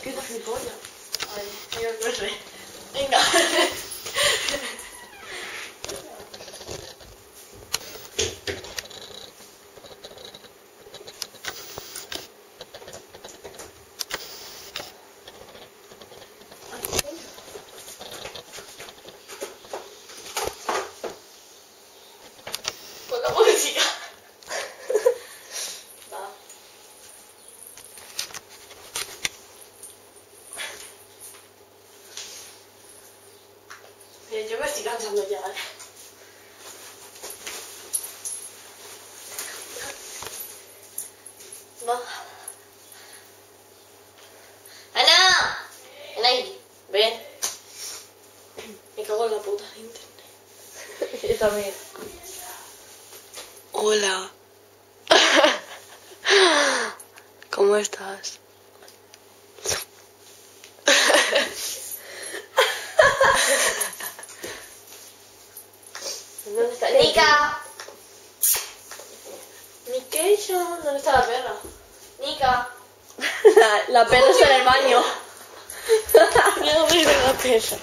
¿Qué es gilipollas? Ay, yo no sé. Venga. Pon la música. Va. Yo me estoy cansando ya, Va. ¡Ana! ¡Ven ahí! ¡Ven! Me cago en la puta de internet. Yo también. Hola. ¿Cómo estás? ¿Dónde está ¡Nika! Nikesha, ¿dónde está la perra? Nika. La perra está en el baño. Mira dónde está la perra.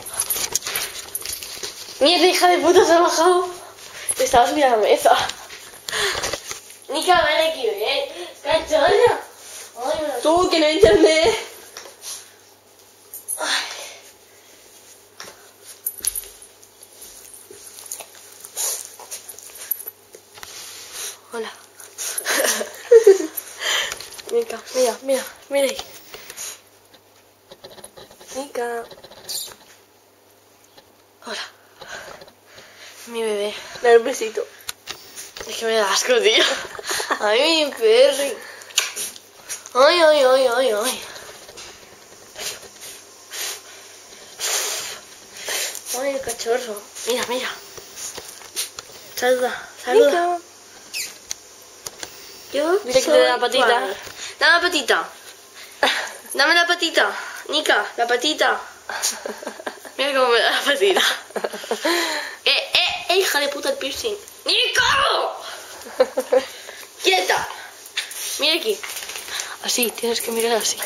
Mierda, hija de puta, se ha bajado. Te estabas mirando la mesa. Nika, ven aquí, ven. Cachorra. Ay, me Tú, que no hay internet. Ay. Hola. Nika, mira, mira, mira ahí. Nika. Hola. Mi bebé. Dale un besito. Es que me da asco, tío. Ay, mi perri. Ay, ay, ay, ay, ay. Ay, el cachorro. Mira, mira. Saluda, saluda. Nika. Yo Mira que soy te da la patita. Juan. Dame la patita. Dame la patita. Nika, la patita. Mira cómo me da la patita. Hija de puta el piercing. ¡Nico! ¡Quieta! Mira aquí. Así, tienes que mirar así.